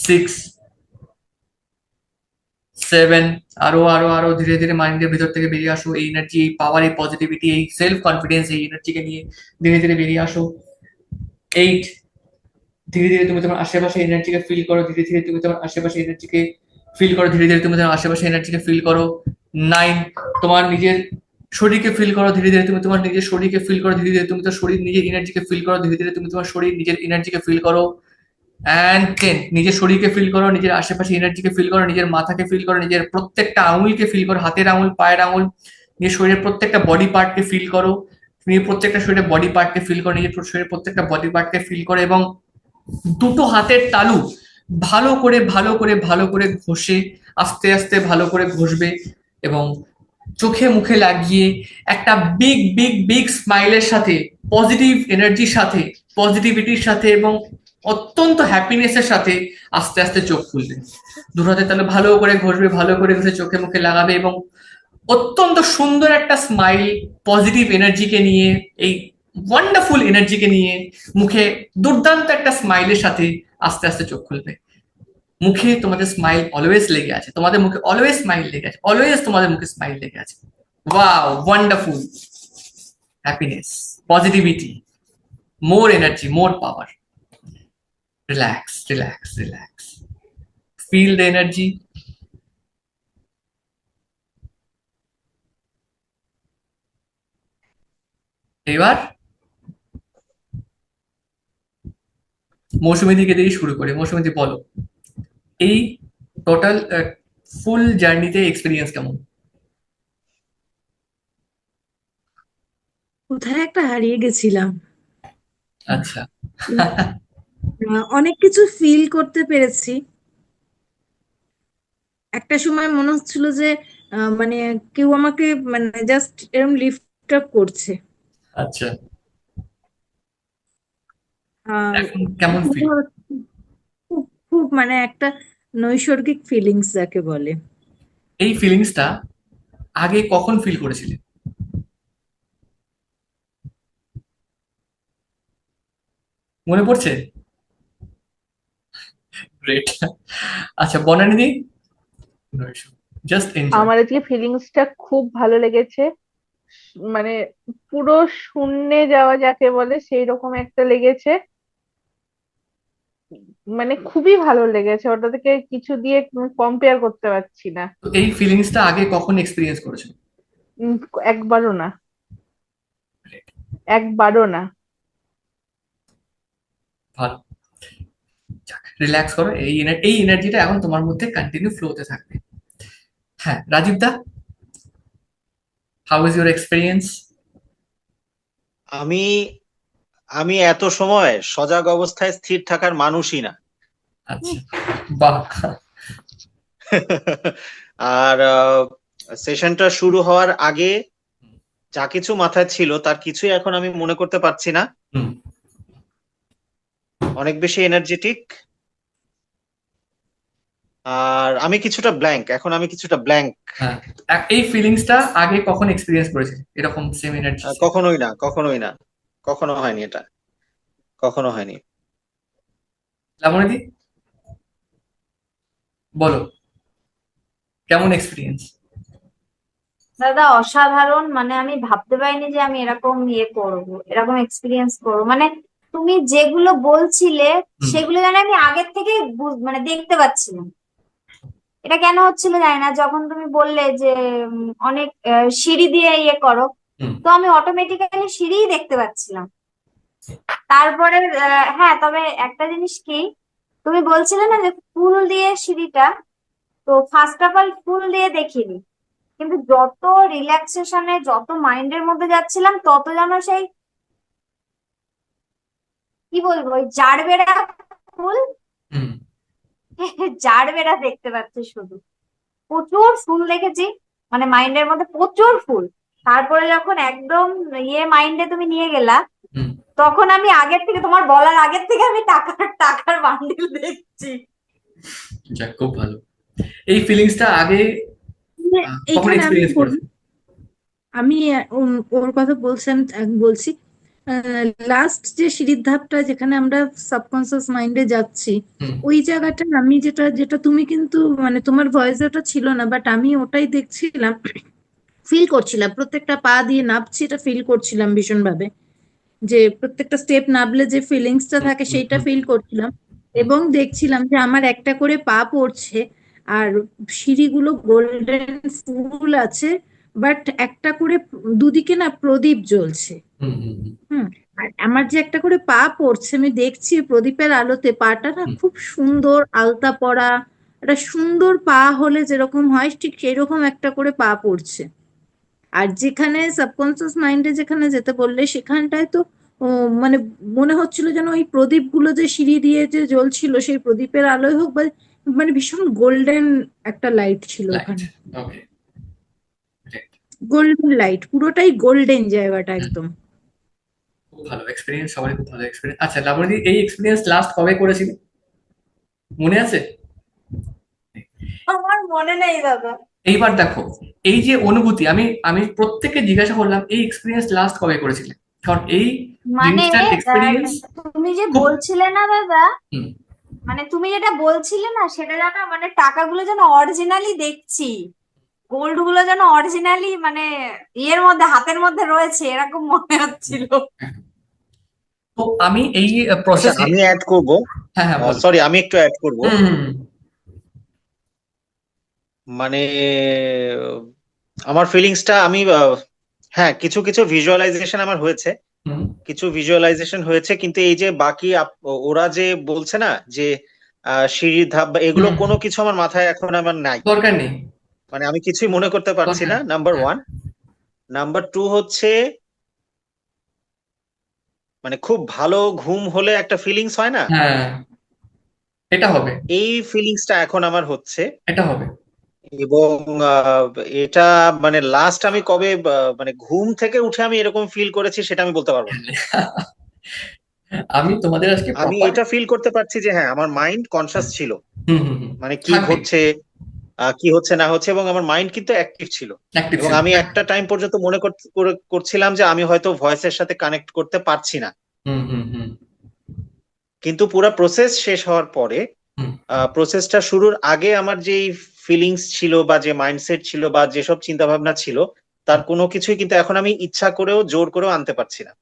Six, seven. আরো আরো আরো ধীরে ধীরে মাইন্ডের ভিতর থেকে বেরিয়ে আসো, এই এনার্জি, এই পাওয়ার, এই পজিটিভিটি, এই সেলফ কনফিডেন্স, এই এনার্জিকে নিয়ে ধীরে ধীরে বেরিয়ে আসো। এইট। ধীরে ধীরে তুমি তোমার আশেপাশে এনার্জিকে ফিল করো, ধীরে ধীরে তুমি তোমার আশেপাশে এনার্জিকে ফিল করো, ধীরে ধীরে তুমি তোমার আশেপাশে এনার্জিকে ফিল করো। নাইন। তোমার নিজের শরীরকে ফিল করো, ধীরে ধীরে তুমি তোমার নিজের শরীরকে ফিল করো, ধীরে ধীরে তুমি তোমার শরীর নিজের এনার্জিকে ফিল করো, ধীরে ধীরে তুমি তোমার শরীর নিজের এনার্জিকে ফিল করো। And ten. নিজের শরীরকে ফিল করো, নিজের আশেপাশে এনার্জিকে ফিল করো, নিজের মাথাকে ফিল করো, নিজের প্রত্যেকটা আঙুলকে ফিল করো, হাতের আঙুল, পায়ের আঙুল, নিজের শরীরের প্রত্যেকটা বডি পার্টকে ফিল করো। নিজের প্রত্যেকটা শরীরের বডি পার্টকে ফিল করো, নিজের শরীরের প্রত্যেকটা বডি পার্টকে ফিল করো, এবং দুটো হাতের তালু ভালো করে ভালো করে ভালো করে ঘষে, আস্তে আস্তে ভালো করে ঘষবে, এবং চোখে মুখে লাগিয়ে একটা বিগ বিগ বিগ স্মাইলের সাথে, পজিটিভ এনার্জির সাথে, পজিটিভিটির সাথে, এবং অত্যন্ত হ্যাপিনেসের সাথে আস্তে আস্তে চোখ খুলবে। দুটো হাতে তাহলে ভালো করে ঘষবে, ভালো করে ঘষে চোখে মুখে লাগাবে, এবং অত্যন্ত সুন্দর একটা স্মাইল, পজিটিভ এনার্জিকে নিয়ে, এই ওয়ান্ডারফুল এনার্জিকে নিয়ে মুখে দুর্দান্ত একটা স্মাইলের সাথে আস্তে আস্তে চোখ খুলবে। মুখে তোমাদের স্মাইল অলওয়েজ লেগে আছে, তোমাদের মুখে অলওয়েজ স্মাইল লেগে আছে, অলওয়েজ তোমাদের মুখে স্মাইল লেগে আছে। Wow, wonderful. Happiness, positivity, more energy, more power. Relax, relax, relax. Feel the energy. এবার মৌসুমী দিকে দিয়ে শুরু করে। মৌসুমী দি, বলো এই টোটাল ফুল জার্নিতে এক্সপিরিয়েন্স কেমন? কোথায় একটা হারিয়ে গেছিলাম। আচ্ছা। অনেক কিছু ফিল করতে পেরেছি। একটা সময় মনে হচ্ছিল যে মানে কেউ আমাকে মানে জাস্ট এরকম লিফট আপ করছে। আচ্ছা, আর এখন কেমন ফিল? মনে হচ্ছে খুব খুব মানে একটা নৈসর্গিক ফিলিংস যাকে বলে। এই ফিলিংসটা আগে কখন ফিল করেছিলে, মনে পড়ছে? গ্রেট। আচ্ছা, বনানিদি, জাস্ট এনজয়। আমার আজকে ফিলিংসটা খুব ভালো লেগেছে। মানে পুরো শূন্যে যাওয়া যাকে বলে সেই রকম একটা লেগেছে। মানে খুবই ভালো লেগেছে, ওটা থেকে কিছু দিয়ে কম্পেয়ার করতে পারছি না। তো এই ফিলিংসটা আগে কখন এক্সপিরিয়েন্স করেছো? উম, একবারও না, একবারও না। ভালো। রিল্যাক্স করো, এই এনার্জিটা এখন তোমার মধ্যে কন্টিনিউ ফ্লোতে থাকবে। হ্যাঁ, রাজীব দা, হাউ ইজ ইউর এক্সপিরিয়েন্স? আমি আমি এত সময় সজাগ অবস্থায় স্থির থাকার মানুষই না। আচ্ছা, বাহ। আর সেশনটা শুরু হওয়ার আগে যা কিছু মাথায় ছিল তার কিছুই এখন আমি মনে করতে পারছি না। হুম। অনেক বেশি এনার্জেটিক। আর আমি কিছুটা ব্ল্যাঙ্ক, এখন আমি কিছুটা ব্ল্যাঙ্ক। হ্যাঁ, এই ফিলিংসটা আগে কখন এক্সপিরিয়েন্স করেছিলে, এরকম সেম এনার্জি? কখনোই না, কখনোই না, কখনো হয়নি এটা, কখনো হয়নি। লাবণীদি, বলো কেমন এক্সপিরিয়েন্স? দাদা অসাধারণ, মানে আমি ভাবতে পারিনি যে আমি এরকম করব, এরকম এক্সপিরিয়েন্স করবো। মানে তুমি যেগুলো বলছিলে হুম। সেগুলো যেন আমি আগের থেকে মানে দেখতে পাচ্ছিলাম। এটা কেন হচ্ছিল জানি না, যখন তুমি বললে যে অনেক সিঁড়ি দিয়ে করো, হুম। তো আমি অটোমেটিক্যালি সিঁড়িই দেখতে পাচ্ছিলাম। তারপরে হ্যাঁ, তবে একটা জিনিস কি, তুমি বলছিলে না যে ফুল দিয়ে সিঁড়িটা, তো ফার্স্ট অফ অল ফুল দিয়ে দেখিনি, কিন্তু যত রিল্যাক্সেশনে, যত মাইন্ডের মধ্যে যাচ্ছিলাম, তত যেন সেই কি বলবো, ওই জারবেরা ফুল, হুম। জারবেরা দেখতে পাচ্ছি শুধু। প্রচুর ফুল দেখেছি, মানে মাইন্ডের মধ্যে প্রচুর ফুল। তারপরে যখন একদম মাইন্ডে তুমি নিয়ে গেলা, হুম। তখন আমি আগের থেকে, তোমার বলার আগের থেকে আমি টাকার টাকার বান্ডিল দেখছি। যাক, খুব ভালো। এই ফিলিংসটা আগে কখন এইখানে আমি এক্সপিরিয়েন্স বলি, করেছো? আমি ওর কথা বলছি, আমি বলছি লাস্ট যে সিঁড়ির ধাপটা যেখানে আমরা সাবকনসিয়াস মাইন্ডে যাচ্ছি, হুম ওই জায়গাটা আমি যেটা যেটা তুমি কিন্তু মানে তোমার ভয়েসে ওটা ছিল না, বাট আমি ওটাই দেখছিলাম, ফিল করছিলাম প্রত্যেকটা পা দিয়ে নামছি, এটা ফিল করছিলাম ভীষণভাবে, যে প্রত্যেকটা স্টেপ নামলে যে ফিলিংসটা হুম থাকে হুম সেইটা হুম ফিল করছিলাম। হুম এবং দেখছিলাম যে আমার একটা করে পা পড়ছে, আর সিঁড়িগুলো গোল্ডেন ফুল আছে, বাট একটা করে দুদিকে না প্রদীপ জ্বলছে। হুম হুম হুম হুম। আর আমার যে একটা করে পা পড়ছে, আমি দেখছি প্রদীপের আলোতে পাটা না হুম। খুব সুন্দর আলতা পরা, একটা সুন্দর পা হলে যেরকম হয় ঠিক সেরকম একটা করে পা পড়ছে। আর যেখানে সাবকনসিয়াস মাইন্ডে যেখানে যেতে বললে সেখানটায় তো ও, মানে মনে হচ্ছিল যেন ওই প্রদীপগুলো যে সিঁড়ি দিয়ে যে জ্বলছিল সেই প্রদীপের আলোয় হোক বা মানে ভীষণ গোল্ডেন একটা লাইট ছিল লাইট। ওখানে, ওকে। গোল্ডেন লাইট, পুরোটাই গোল্ডেন জায়গাটা একদম। খুব ভালো এক্সপিরিয়েন্স, সবারই খুব ভালো এক্সপিরিয়েন্স। আচ্ছা লাবণী, এই এক্সপিরিয়েন্স লাস্ট কবে করেছিলে, মনে আছে? আমার মনে নেই দাদা। এইবার দেখো, এই যে অনুভূতি, আমি আমি প্রত্যেককে জিজ্ঞাসা করলাম এই এক্সপিরিয়েন্স লাস্ট কবে করেছিলে, কারণ এই মানে জিনিসটার এক্সপিরিয়েন্স তুমি যে খুব। বলছিলে না দাদা, হুম। মানে তুমি যেটা বলছিলে না সেটা যেন মানে টাকাগুলো যেন অরিজিনালি দেখছি, গোল্ড গুলো যেন অরিজিনালি মানে ইয়ের মধ্যে হাতের মধ্যে রয়েছে এরকম মনে হচ্ছিল। তো আমি এই আচ্ছা প্রসেসে। আমি অ্যাড করব, হ্যাঁ হ্যাঁ বলো। সরি আমি একটু অ্যাড করব। হুম হুম মানে আমার ফিলিংসটা আমি হ্যাঁ কিছু কিছু ভিজুয়ালাইজেশন আমার হয়েছে, হুম। কিছু ভিজুয়ালাইজেশন হয়েছে, কিন্তু এই যে বাকি ওরা যে বলছে না যে সিঁড়ির ধাপ বা এগুলো হুম। কোনো কিছু আমার মাথায় এখন আমার নাই, দরকার নেই। মানে আমি কিছুই মনে করতে পারছি দরকার না, নেই। নাম্বার হ্যাঁ ওয়ান। নাম্বার টু হচ্ছে মানে খুব ভালো ঘুম হলে একটা ফিলিংস হয় না, হ্যাঁ, এটা হবে। এই ফিলিংসটা এখন আমার হচ্ছে। এটা হবে। এবং এটা মানে লাস্ট আমি কবে মানে ঘুম থেকে উঠে আমি এরকম ফিল করেছি সেটা আমি বলতে পারবো না। আমি তোমাদের আজকে আমি প্রপার। এটা ফিল করতে পারছি যে হ্যাঁ আমার মাইন্ড কনসাস ছিল, হুম হুম হুম। মানে কি থাকবে। ঘটছে কি হচ্ছে না হচ্ছে, এবং আমার মাইন্ড কিন্তু অ্যাক্টিভ ছিল। অ্যাক্টিভ এবং ছিল। আমি একটা টাইম পর্যন্ত মনে করছিলাম যে আমি হয়তো ভয়েসের সাথে কানেক্ট করতে পারছি না, হুম হুম হুম কিন্তু পুরো প্রসেস শেষ হওয়ার পরে হুম প্রসেসটা শুরুর আগে আমার যেই ফিলিংস ছিল বা যে মাইন্ডসেট ছিল বা যেসব চিন্তা ভাবনা ছিল তার কোনো কিছুই কিন্তু এখন আমি ইচ্ছা করেও জোর করেও আনতে পারছি না।